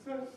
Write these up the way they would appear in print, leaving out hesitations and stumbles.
success.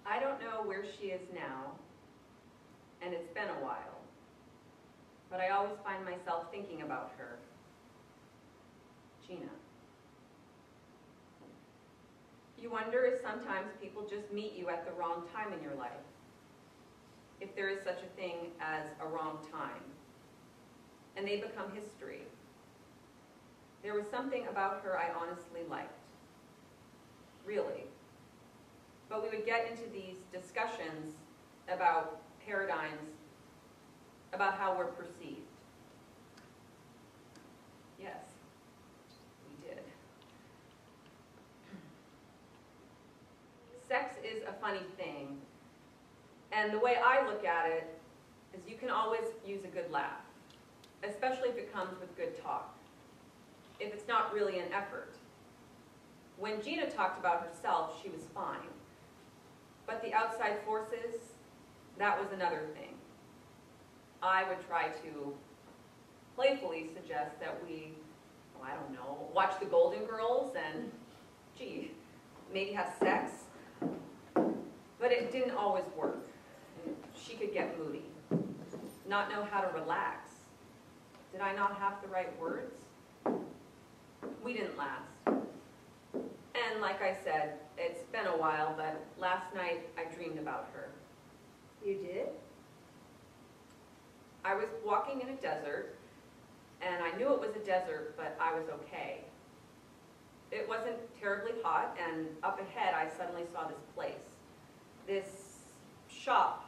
I don't know where she is now, and it's been a while, but I always find myself thinking about her. Gina. You wonder if sometimes people just meet you at the wrong time in your life, if there is such a thing as a wrong time, and they become history. There was something about her I honestly liked. Really. But we would get into these discussions about paradigms, about how we're perceived. Yes, we did. Sex is a funny thing, and the way I look at it is you can always use a good laugh, especially if it comes with good talk, if it's not really an effort. When Gina talked about herself, she was fine. But the outside forces, that was another thing. I would try to playfully suggest that we, I don't know, watch the Golden Girls and, gee, maybe have sex. But it didn't always work. She could get moody, not know how to relax. Did I not have the right words? We didn't last. And like I said, it's been a while, but last night I dreamed about her. You did? I was walking in a desert, and I knew it was a desert, but I was okay. It wasn't terribly hot, and up ahead I suddenly saw this place, this shop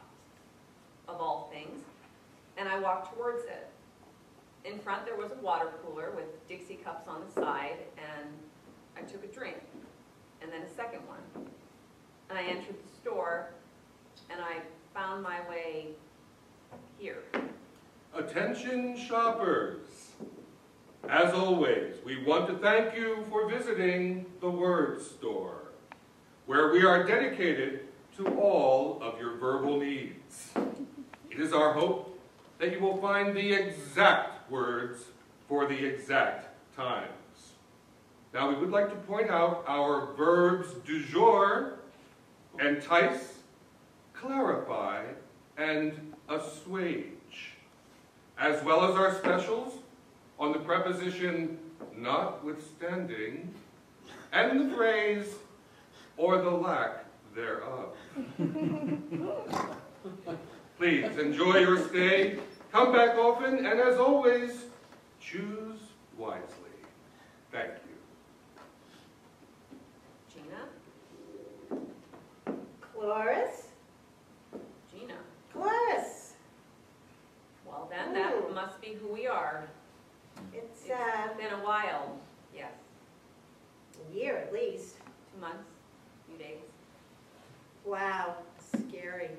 of all things, and I walked towards it. In front there was a water cooler with Dixie cups on the side, and I took a drink, and then a second one. And I entered the store, and I found my way here. Attention shoppers. As always, we want to thank you for visiting the Word Store, where we are dedicated to all of your verbal needs. It is our hope that you will find the exact words for the exact times. Now, we would like to point out our verbs du jour: entice, clarify, and assuage, as well as our specials on the preposition notwithstanding and the phrase or the lack thereof. Please enjoy your stay, come back often, and as always, choose wisely. Thank you. Gina? Cloris? Gina. Cloris! Well then, that must be who we are. It's been a while, yes. a year at least. 2 months, a few days. Wow, scary.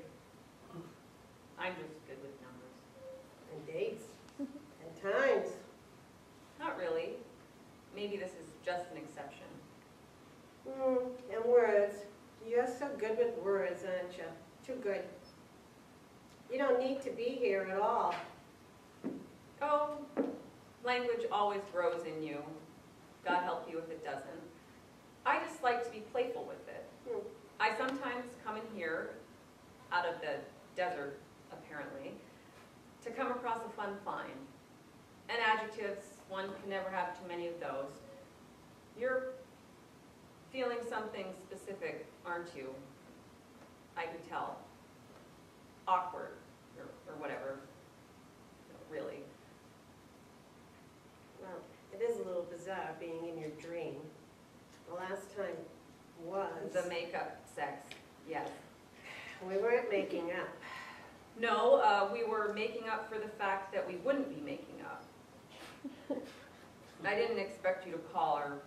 I'm just good with numbers. And dates. And times. Not really. Maybe this is just an exception. And words. You're so good with words, aren't you? Too good. You don't need to be here at all. Oh, language always grows in you. God help you if it doesn't. I just like to be playful with it. I sometimes come in here, out of the desert, apparently, to come across a fun find. And adjectives, one can never have too many of those. You're feeling something specific, aren't you? I can tell. Awkward, or whatever, really. Well, it is a little bizarre being in your dream. The last time was... The makeup sex, yes. We weren't making up. No, we were making up for the fact that we wouldn't be making up. I didn't expect you to call or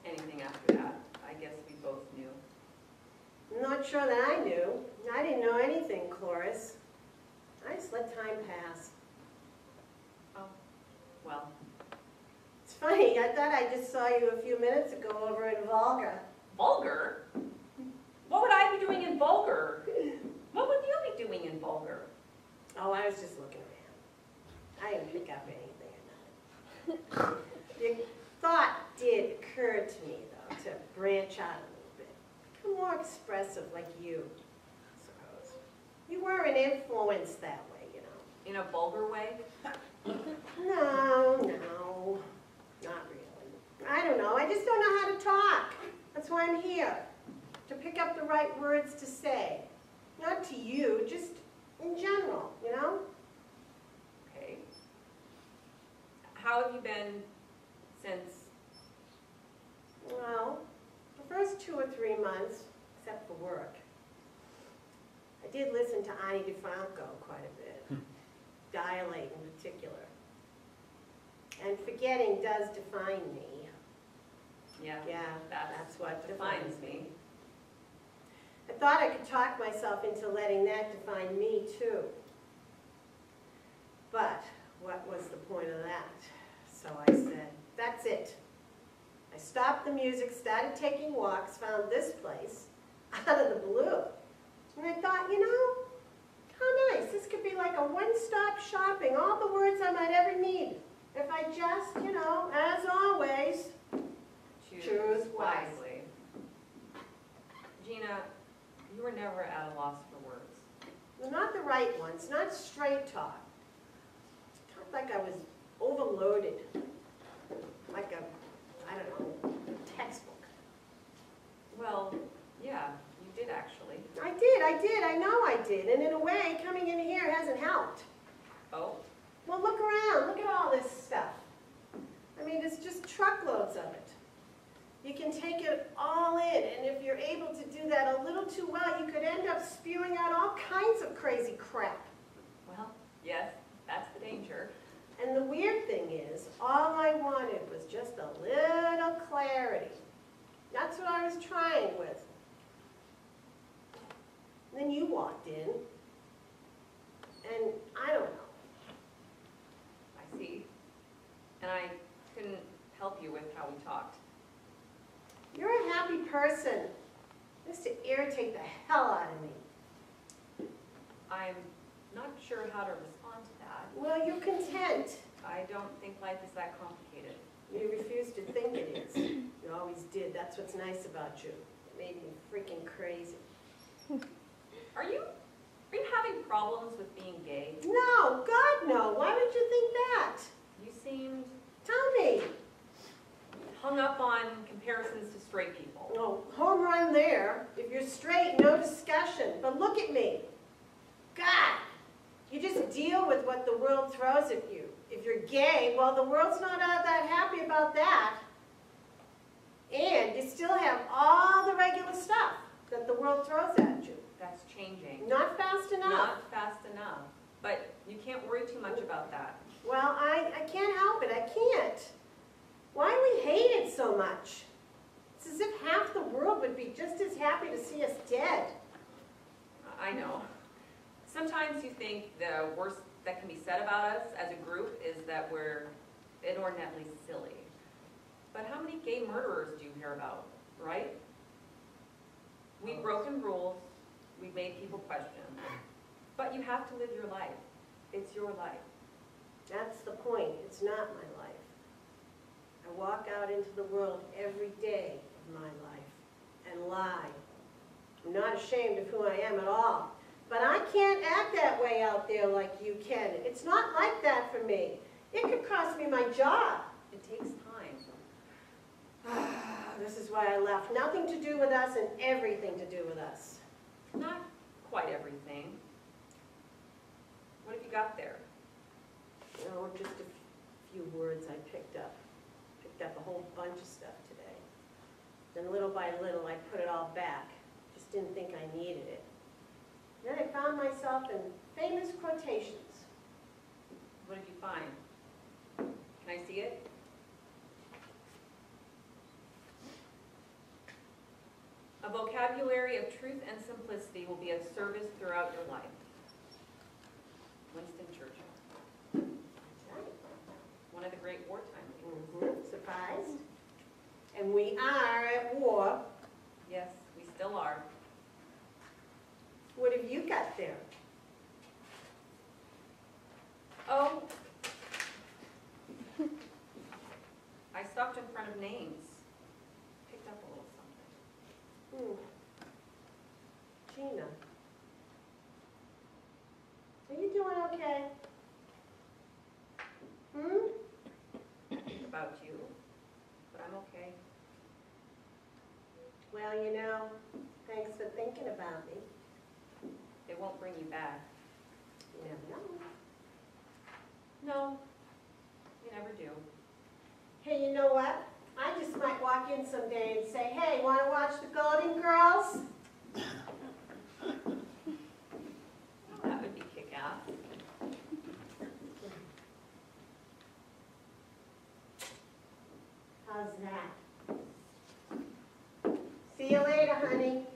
anything after that. I guess we both knew. I'm not sure that I knew. I didn't know anything, Cloris. I just let time pass. Oh, well. It's funny, I thought I just saw you a few minutes ago over in Volga. Vulgar? What would I be doing in Vulgar? What would you be doing in Vulgar? Oh, I was just looking around. I didn't pick up anything or nothing. The thought did occur to me, though, to branch out a little bit. Become more expressive like you, I suppose. You weren't influenced that way, you know. In a vulgar way? No, not really. I don't know, I just don't know how to talk. That's why I'm here, to pick up the right words to say. Not to you, just in general, you know? Okay. How have you been since? Well, the first 2 or 3 months, except for work, I did listen to Ani DeFranco quite a bit. Dilate in particular. And forgetting does define me. Yeah, That's what defines me. I thought I could talk myself into letting that define me too. But what was the point of that? So I said, that's it. I stopped the music, started taking walks, found this place out of the blue. And I thought, you know, how nice. This could be like a one-stop shopping, all the words I might ever need. If I just, you know, as always, choose wisely. Gina, you were never at a loss for words. Well, not the right ones, not straight talk. It felt like I was overloaded. Like a, I don't know, textbook. Well, yeah, you did actually. I know I did. And in a way, coming in here hasn't helped. Oh? Well, look around. Look at all this stuff. I mean, it's just truckloads of it. You can take it all in, and if you're able to do that a little too well, you could end up spewing out all kinds of crazy crap. Well, yes, that's the danger. And the weird thing is, all I wanted was just a little clarity. That's what I was trying with. And then you walked in, and I don't know. I see. And I couldn't help you with how we talked. You're a happy person. Just to irritate the hell out of me. I'm not sure how to respond to that. Well, you're content. I don't think life is that complicated. You refuse to think it is. You always did. That's what's nice about you. It made me freaking crazy. Are you having problems with being gay? No, God no. Why would you think that? You seemed Tell me. hung up on comparisons to straight people. Oh, home run there. If you're straight, no discussion. But look at me. God, you just deal with what the world throws at you. If you're gay, well, the world's not that happy about that. And you still have all the regular stuff that the world throws at you. That's changing. Not fast enough. Not fast enough. But you can't worry too much about that. Well, I can't help it. I can't. Why do we hate it so much? It's as if half the world would be just as happy to see us dead. I know. Sometimes you think the worst that can be said about us as a group is that we're inordinately silly. But how many gay murderers do you hear about, right? We've broken rules. We've made people question. But you have to live your life. It's your life. That's the point. It's not my life. I walk out into the world every day of my life and lie. I'm not ashamed of who I am at all. But I can't act that way out there like you can. It's not like that for me. It could cost me my job. It takes time. This is why I left. Nothing to do with us and everything to do with us. Not quite everything. What have you got there? Oh, just a few words I picked up. Picked up a whole bunch of stuff today. Then little by little I put it all back. Just didn't think I needed it. Then I found myself in famous quotations. What did you find? Can I see it? A vocabulary of truth and simplicity will be of service throughout your life. Winston Churchill. That's right. One of the great wartime leaders. Surprised? And we are at war. Yes, we still are. What have you got there? Oh. I stopped in front of names. Picked up a little something. Gina. Are you doing okay? About you, but I'm okay. Well, you know, thanks for thinking about me. It won't bring you back. You never know. No, you never do. Hey, you know what? I just might walk in someday and say, hey, want to watch the Golden Girls? That would be kick-ass. How's that? See you later, honey.